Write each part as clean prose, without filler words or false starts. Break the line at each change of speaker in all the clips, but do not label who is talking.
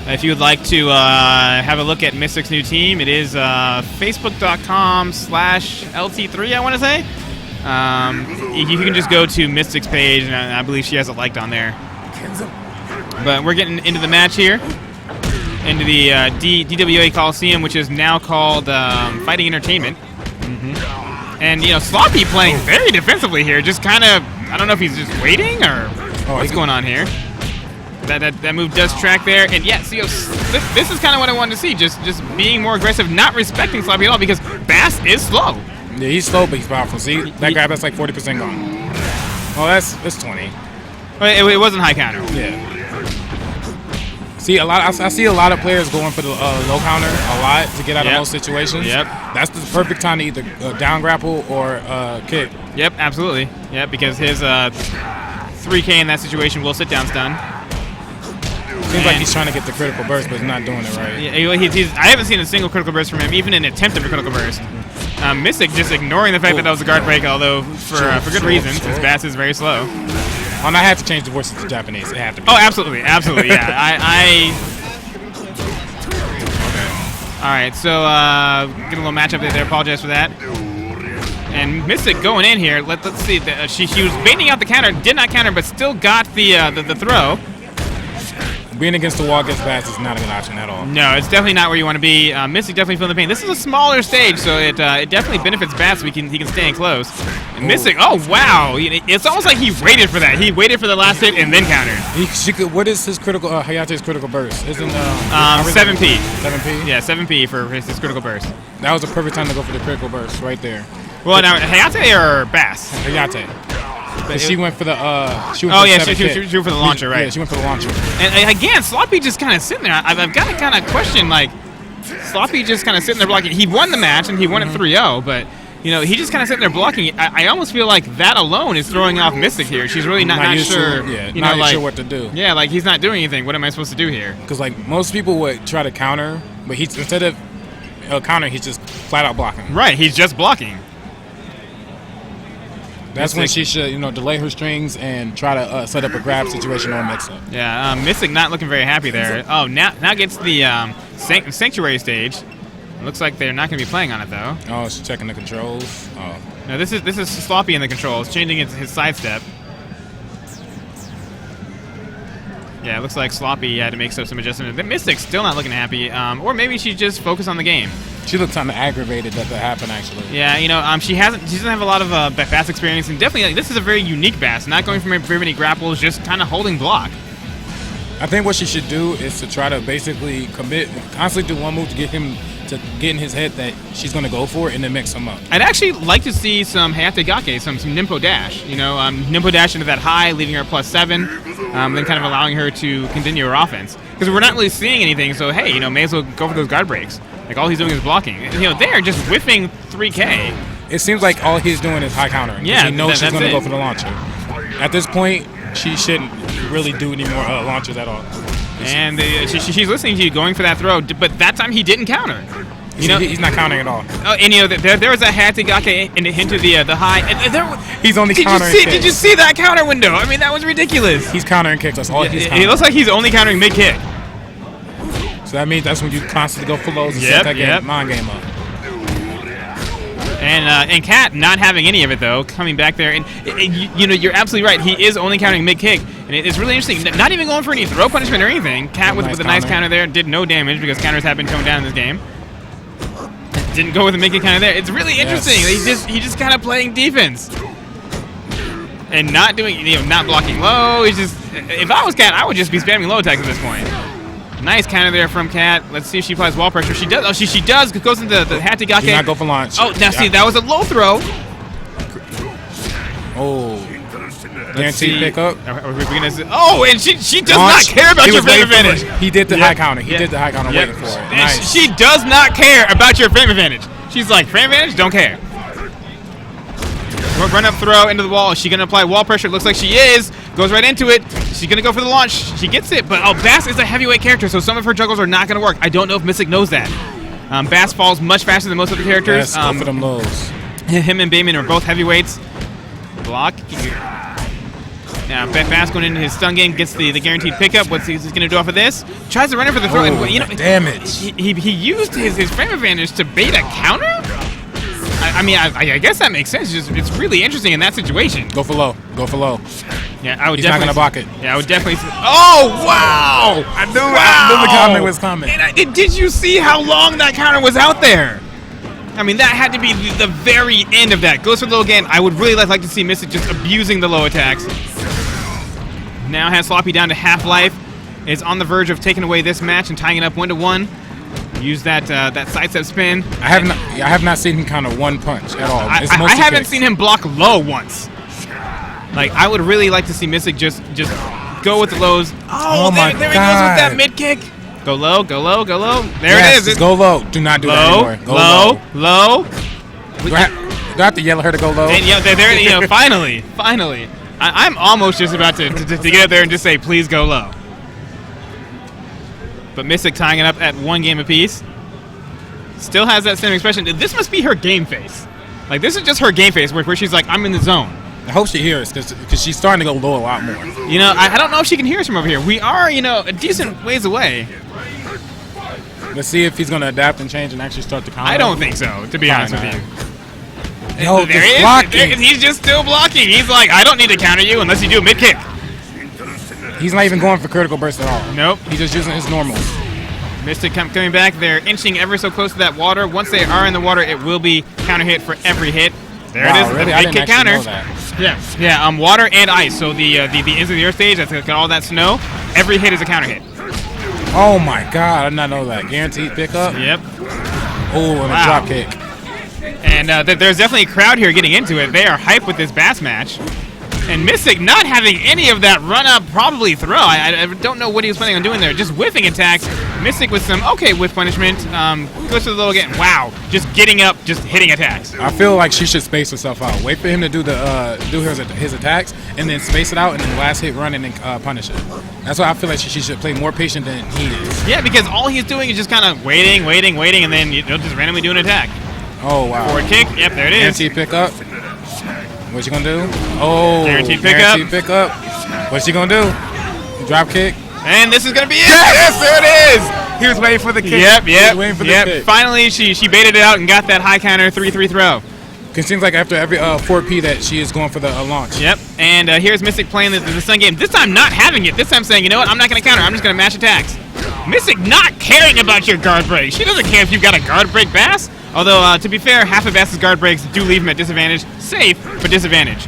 If you would like to have a look at Mystik's new team, it is facebook.com/LT3, I want to say. You can just go to Mystik's page, and I believe she has it liked on there. But we're getting into the match here, into the DWA Coliseum, which is now called Fighting Entertainment. And, you know, Sloppy playing very defensively here, just kind of, I don't know if he's just waiting or what's going on here. That move does track there, and yeah, see, this is kind of what I wanted to see, just being more aggressive, not respecting Sloppy at all, because Bass is slow.
Yeah, he's slow, but he's powerful. See, that grab, that's like 40% gone. Oh, that's 20.
Well, it wasn't high counter.
Yeah. See, I see a lot of players going for the low counter a lot to get out of those situations.
Yep.
That's the perfect time to either down grapple or kick.
Yep, absolutely. Yep, because his 3K in that situation will sit down stun.
Seems like he's trying to get the critical burst, but he's not doing it right.
Yeah, I haven't seen a single critical burst from him, even an attempt at a critical burst. Mystik just ignoring the fact that was a guard break, although for good reason, since Bass is very slow.
And I had to change the voices to Japanese. It had to be.
Oh, absolutely, absolutely, yeah. Okay. All right, so get a little matchup there. Apologize for that. And Mystik going in here. Let's see. She was baiting out the counter, did not counter, but still got the throw.
Being against the wall against Bass is not a good option at all.
No, it's definitely not where you want to be. Mystik definitely feeling the pain. This is a smaller stage, so it definitely benefits Bass so he can stay in close. And Mystik, oh wow, it's almost like he waited for that. He waited for the last hit and then countered.
What is his critical? Hayate's critical burst? Isn't
7P.
7P.
Yeah, 7P for his critical burst.
That was the perfect time to go for the critical burst right there.
Well, now Hayate or Bass?
Hayate. She went for the she went
for the launcher, right?
Yeah, she went for the launcher.
And again, Sloppy just kind of sitting there. I've got to kind of question, like, Sloppy just kind of sitting there blocking. He won the match and he won it 3-0, but you know, he just kind of sitting there blocking. I almost feel like that alone is throwing off Mystik here. She's really not sure.
Not sure what to do.
Yeah, like he's not doing anything. What am I supposed to do here?
Because like most people would try to counter, but he's instead of countering, he's just flat out blocking.
Right, he's just blocking.
That's when she should, delay her strings and try to set up a grab situation or a mix-up.
Yeah, Mystik not looking very happy there. Oh, now gets the Sanctuary stage. It looks like they're not going to be playing on it, though.
Oh, she's checking the controls. Oh.
No, this is Sloppy in the controls, changing his sidestep. Yeah, it looks like Sloppy had to make some adjustments. Mystik's still not looking happy, or maybe she's just focused on the game.
She looks kind of aggravated that happened, actually.
Yeah, she doesn't have a lot of Bass experience, and definitely this is a very unique Bass, not going for very many grapples, just kind of holding block.
I think what she should do is to try to basically commit, constantly do one move to get him to get in his head that she's going to go for it and then mix him up.
I'd actually like to see some Hayate Gake, some Nimpo dash. Nimpo dash into that high, leaving her +7, then kind of allowing her to continue her offense. Because we're not really seeing anything, so hey, may as well go for those guard breaks. Like all he's doing is blocking. They're just whiffing 3K.
It seems like all he's doing is high countering.
Yeah,
he knows she's going to go for the launcher. At this point, she shouldn't really do any more launchers at all.
And she's listening to you, going for that throw, but that time he didn't counter.
He's not countering at all.
Oh, and there was a Hayate Gake into the high. And
he's only countering kicks.
Did you see that counter window? I mean, that was ridiculous.
He's countering kicks. That's all he's countering.
It looks like he's only countering mid kick.
So that means that's when you constantly go for lows and set that mind game up.
And Cat not having any of it though, coming back there, and you're absolutely right. He is only countering mid kick, and it's really interesting. Not even going for any throw punishment or anything. Cat with a nice counter there, did no damage because counters have been coming down in this game. Didn't go with a mid kick counter there. It's really interesting. Yes. He's just kind of playing defense and not doing not blocking low. He's just, if I was Cat, I would just be spamming low attacks at this point. Nice counter there from Cat. Let's see if she applies wall pressure. She does. Oh, she does. Goes into the Hayate Gake.
Did not go for launch.
Oh, now see, that was a low throw.
Oh. Guaranteed pickup.
Oh, and she does not care about your frame advantage.
He did the high counter. He did the high counter waiting for it. Nice.
She does not care about your frame advantage. She's like, frame advantage? Don't care. Run up throw into the wall. Is she going to apply wall pressure? It looks like she is. Goes right into it. She's going to go for the launch. She gets it, but Bass is a heavyweight character, so some of her juggles are not going to work. I don't know if Mystik knows that. Bass falls much faster than most other characters.
Yes, go for them lows.
Him and Bayman are both heavyweights. Block. Now, Fast going into his stun game, gets the guaranteed pickup. What's he going to do off of this? Tries to run in for the throw.
Oh,
and, you know,
damage.
He used his frame advantage to bait a counter? I mean, I guess that makes sense. It's really interesting in that situation.
Go for low. Go for low.
Yeah, I would
He's not
definitely.
gonna block it.
Yeah, I would definitely. Oh wow!
I knew the counter was coming.
And did you see how long that counter was out there? I mean, that had to be the very end of that. Goes for low again. I would really like to see Mystik just abusing the low attacks. Now has Sloppy down to half life. Is on the verge of taking away this match and tying it up 1-1. Use that sidestep spin.
I have not seen him counter one punch at all.
I haven't seen him block low once. Like, I would really like to see Mystik just go with the lows. Oh
my
there he goes with
God.
that mid kick. Go low, go low, go low. There
Yes,
it is.
just go low. Do not do that
Low,
anymore. Go
low.
Do I have to yell at her to go low?
And yeah, there, you know, finally. I'm almost just about to get up there and just say, please go low. But Mystik tying it up at 1 game apiece. Still has that same expression. This must be her game face. Like, this is just her game face where she's like, I'm in the zone.
I hope she hears because she's starting to go low a lot more.
You know, I don't know if she can hear us from over here. We are, you know, a decent ways away.
Let's see if he's going to adapt and change and actually start to counter.
I don't think so, to be honest with you.
Yo,
There
just
he is.
blocking.
He's just still blocking. He's like, I don't need to counter you unless you do a mid kick.
He's not even going for critical burst at all.
Nope.
He's just using his normals.
Mystik coming back. They're inching ever so close to that water. Once they are in the water, it will be counter hit for every hit. There
Wow,
it is.
really?
The
I
mid
didn't
kick
actually
counter.
know that.
Yeah. Water and ice. So the ends of the earth stage, that's got all that snow. Every hit is a counter hit.
Oh my God, I did not know that. Guaranteed pickup.
Yep.
Oh, and a drop kick.
And there's definitely a crowd here getting into it. They are hyped with this bass match. And Mystik not having any of that run-up, probably throw. I don't know what he was planning on doing there. Just whiffing attacks. Mystik with some okay whiff punishment. Goes to the low again. Wow. Just getting up, just hitting attacks.
I feel like she should space herself out. Wait for him to do his attacks, and then space it out, and then last hit run and then punish it. That's why I feel like she should play more patient than he is.
Yeah, because all he's doing is just kind of waiting, and then he'll just randomly do an attack.
Oh, wow.
Forward kick. Yep, there it is.
Guaranteed pickup. What's she gonna do? Oh,
Guaranteed pickup.
Guaranteed pickup. What's she gonna do? Drop kick.
And this is gonna be it.
Yes, there it is. He was waiting for the kick.
Yep.
He was waiting for the kick.
Finally, she baited it out and got that high counter 3-3 throw.
It seems like after every 4P that she is going for the launch.
Yep. And here's Mystik playing the stun game. This time not having it. This time saying, you know what? I'm not gonna counter. I'm just gonna mash attacks. Mystik not caring about your guard break. She doesn't care if you've got a guard break bass. Although, to be fair, half of Bass's guard breaks do leave him at disadvantage. Safe, but disadvantage.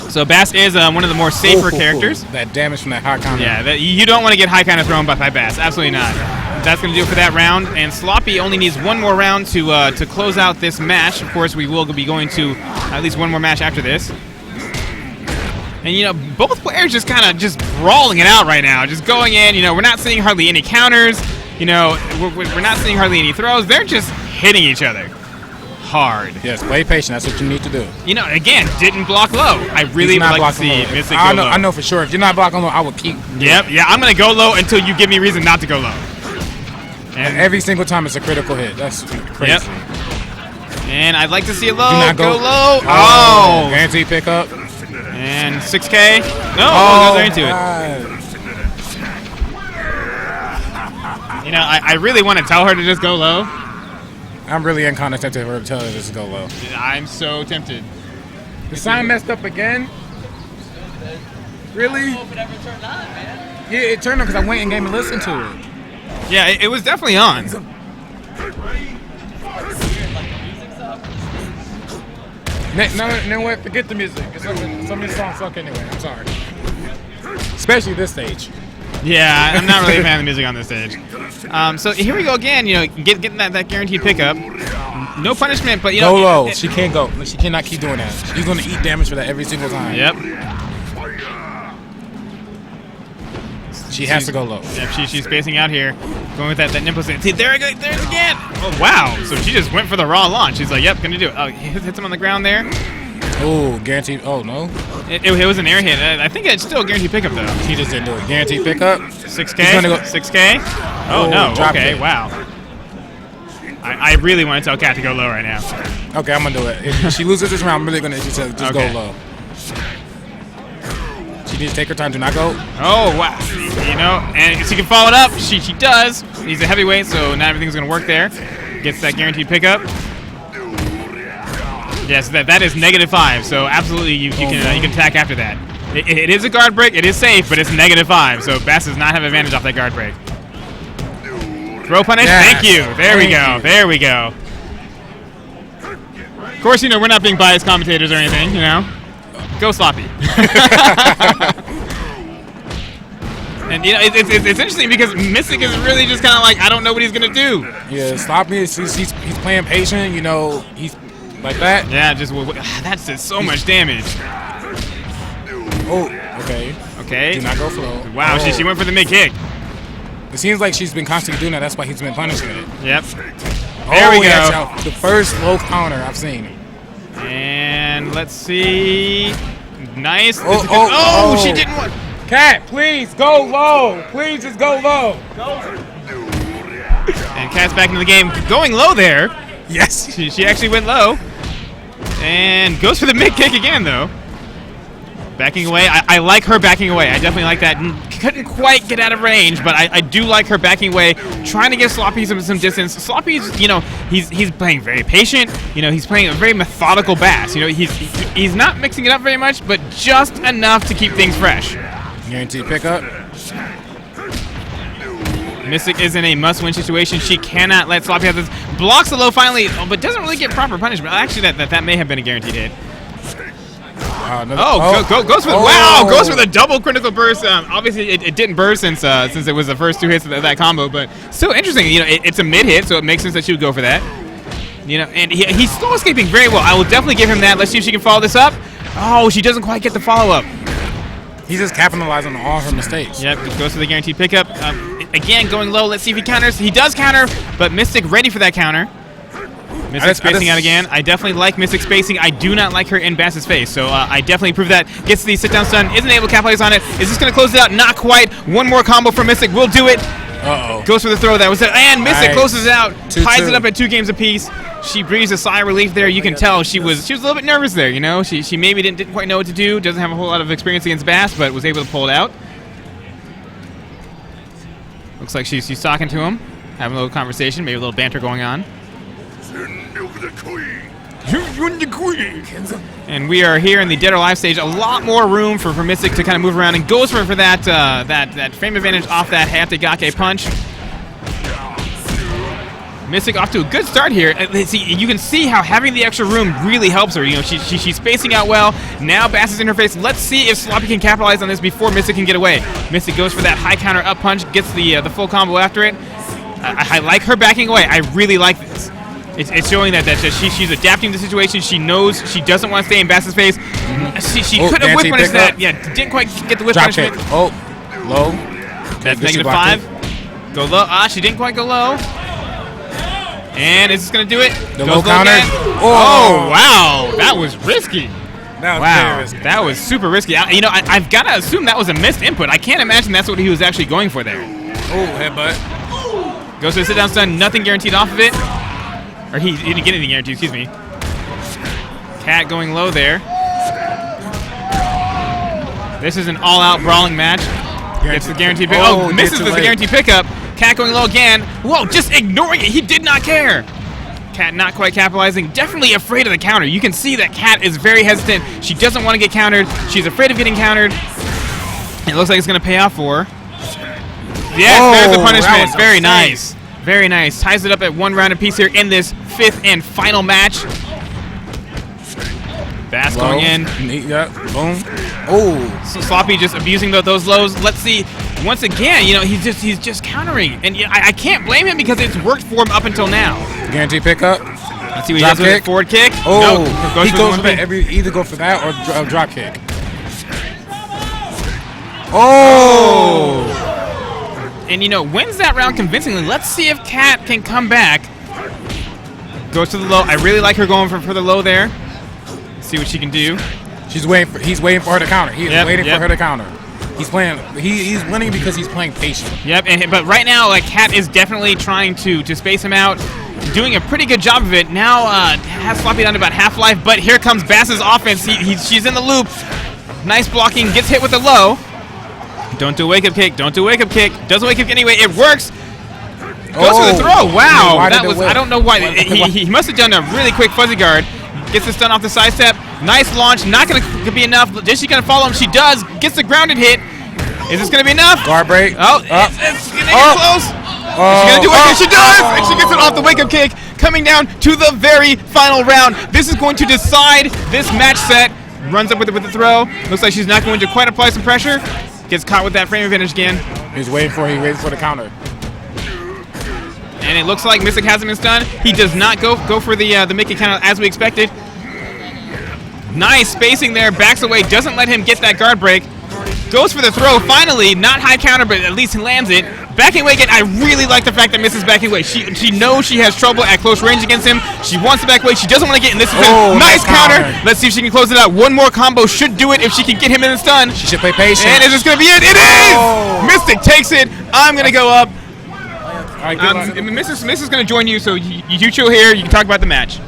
So Bass is one of the more safer characters.
That damage from that high counter.
Yeah, you don't want to get high counter thrown by Bass. Absolutely not. That's going to do it for that round. And Sloppy only needs one more round to close out this match. Of course, we will be going to at least one more match after this. And, you know, both players just kind of just brawling it out right now. Just going in. You know, we're not seeing hardly any counters. You know, we're not seeing hardly any throws. They're just hitting each other hard.
Yes, play patient. That's what you need to do.
You know, again, didn't block low. I really would like to see Mystik go low.
I know for sure. If you're not blocking low, I would keep.
Yep, yeah, I'm going to go low until you give me reason not to go low.
And every single time it's a critical hit. That's crazy.
Yep. And I'd like to see it low.
Do not go
low.
Oh. Guaranteed pickup.
And 6K. No, goes right into it. You know, I really want to tell her to just go low.
I'm really kind of tempted for her to tell her to just go low.
I'm so tempted.
The sign messed up again? Really?
I don't know if it ever turned on, man.
Yeah, it turned on because I went in game and listened to it.
Yeah, it was definitely on.
Weird, like the music's up.
No, what? Forget the music. Some of these songs suck anyway. I'm sorry. Especially this stage.
Yeah, I'm not really a fan of the music on this stage. So here we go again. You know, getting that guaranteed pickup. No punishment, but you know.
Go low. She can't go. She cannot keep doing that. She's going to eat damage for that every single time.
Yep.
She has to go low.
Yep, she's spacing out here. Going with that nimble. See, there it goes again. Oh, wow. So she just went for the raw launch. She's like, yep, gonna do it. Oh, hits him on the ground there.
Oh, guaranteed. Oh, no.
It was an air hit. I think it's still a guaranteed pickup, though.
He just didn't do it. Guaranteed pickup.
6K?
He's gonna go.
6K? Oh, no.
drop
Okay,
kick.
wow. I really want to tell Kat to go low right now.
Okay, I'm going to do it. If she loses this round, I'm really going to just
Okay.
go low. needs to take her time. Do not go.
Oh, wow. You know, and she can follow it up. She does. He's a heavyweight, so not everything's going to work there. Gets that guaranteed pickup. Yes, that is -5, so absolutely you can attack after that. It is a guard break. It is safe, but it's -5, so Bass does not have advantage off that guard break. Throw punish.
Yes.
Thank you. There we go. There we go. Of course, you know, we're not being biased commentators or anything, you know. Go Sloppy. And, you know, it's interesting because Mystik is really just kind of like, I don't know what he's going to do.
Yeah, Sloppy, he's playing patient, you know, he's like that.
Yeah, just, that's just so much damage.
Oh, okay.
Okay.
Do not go flow.
Wow,
Oh.
she went for the mid-kick.
It seems like she's been constantly doing that. That's why he's been punishing it.
Yep.
Oh,
There we go.
yeah, the first low counter I've seen.
And let's see. Nice.
Oh,
She didn't want.
Cat, please go low. Please just go low.
And Cat's back into the game. Going low there.
Yes.
She actually went low. And goes for the mid-kick again, though. Backing away. I like her backing away. I definitely like that. Couldn't quite get out of range, but I do like her backing away, trying to give Sloppy some distance. Sloppy's, you know, he's playing very patient. You know, he's playing a very methodical Bass. You know, he's not mixing it up very much, but just enough to keep things fresh.
Guaranteed pickup.
Mystik is in a must-win situation. She cannot let Sloppy have this. Blocks the low finally, but doesn't really get proper punishment. Actually, that may have been a guaranteed hit. Goes for the wow! Goes for the double critical burst. Obviously, it didn't burst since it was the first 2 hits of that combo, but still interesting. You know, it's a mid hit, so it makes sense that she would go for that. You know, and he's slow escaping very well. I will definitely give him that. Let's see if she can follow this up. Oh, she doesn't quite get the follow up.
He's just capitalizing on all her mistakes.
Yep, goes for the guaranteed pickup. Again, going low. Let's see if he counters. He does counter, but Mystik ready for that counter. Mystik spacing out again. I definitely like Mystik spacing. I do not like her in Bass's face, so I definitely approve that. Gets the sit-down stun, isn't able to capitalize on it. Is this going to close it out? Not quite. One more combo from Mystik will do it.
Uh-oh.
Goes for the throw. That was it. And Mystik
Nice.
closes it out.
2-2.
Ties it up at 2 games apiece. She breathes a sigh of relief there. You can tell she was a little bit nervous there, you know. She maybe didn't quite know what to do. Doesn't have a whole lot of experience against Bass, but was able to pull it out. Looks like she's talking to him. Having a little conversation, maybe a little banter going on. And we are here in the Dead or Alive stage. A lot more room for Mystik to kind of move around, and goes for that frame advantage off that Hategake punch. Mystik off to a good start here. You can see how having the extra room really helps her. You know, she's spacing out well. Now Bass is in her face. Let's see if Sloppy can capitalize on this before Mystik can get away. Mystik goes for that high counter up punch, gets the full combo after it. I like her backing away. I really like this. It's showing that she's adapting to the situation. She knows she doesn't want to stay in Bass's face. She could have whip punished that. Yeah, didn't quite get the whip
Drop kick.
punishment.
Oh, low.
That's
Good, she
-5.
blocked it.
Go low. She didn't quite go low. And is this going to do it?
The
Goes
low counter.
again. Oh, wow. That was risky.
That was
Wow.
very risky.
That was super risky. You know, I've got to assume that was a missed input. I can't imagine that's what he was actually going for there.
Oh, headbutt.
Goes to the sit-down stun. Nothing guaranteed off of it. Or he didn't get anything guaranteed, excuse me. Cat going low there. This is an all-out brawling match. Gets the guaranteed pickup. Oh, misses the guaranteed pickup. Cat going low again. Whoa, just ignoring it. He did not care. Cat not quite capitalizing. Definitely afraid of the counter. You can see that Cat is very hesitant. She doesn't want to get countered. She's afraid of getting countered. It looks like it's going to pay off for her. Yes, there's the punishment. Very nice. Very nice. Ties it up at 1 round apiece here in this 5th and final match. Bass going in.
Yeah, boom. Oh.
So Sloppy just abusing those lows. Let's see. Once again, you know, he's just countering. And yeah, I can't blame him because it's worked for him up until now.
Guaranteed pickup.
Let's see what he does with it. Forward kick.
Oh,
no,
he goes for that. Either go for that or drop kick. Oh.
And, you know, wins that round convincingly. Let's see if Cat can come back. Goes to the low. I really like her going for the low there. See what she can do.
He's waiting for her to counter. He is waiting for her to counter. He's playing. He's winning because he's playing patient.
Yep. But right now, like, Cat is definitely trying to space him out, doing a pretty good job of it. Now has Sloppy down to about half life. But here comes Bass's offense. She's in the loop. Nice blocking. Gets hit with a low. Don't do a wake-up kick. Don't do a wake-up kick. Does a wake-up kick anyway. It works. Goes for the throw. Wow. That was, I don't know why. He must have done a really quick fuzzy guard. Gets the stun off the side step. Nice launch. Not going to be enough. Is she going to follow him? She does. Gets the grounded hit. Is this going to be enough?
Guard break.
Oh, it's going to get close. Is she going to do it? She does. And she gets it off the wake-up kick. Coming down to the very final round. This is going to decide this match set. Runs up with the throw. Looks like she's not going to quite apply some pressure. Gets caught with that frame advantage again.
He's waiting for the counter.
And it looks like Mystik hasn't been stunned. He does not go for the make it counter as we expected. Nice spacing there. Backs away. Doesn't let him get that guard break. Goes for the throw. Finally, not high counter, but at least he lands it. Backing away again. I really like the fact that Miss is backing away. She knows she has trouble at close range against him. She wants to back away. She doesn't want to get in this. Nice counter. Let's see if she can close it out. One more combo should do it if she can get him in the stun.
She should play patient.
And is this going to be it? It is! Mystik takes it. I'm going to go up.
All right, good luck.
Miss is going to join you, so you chill here. You can talk about the match.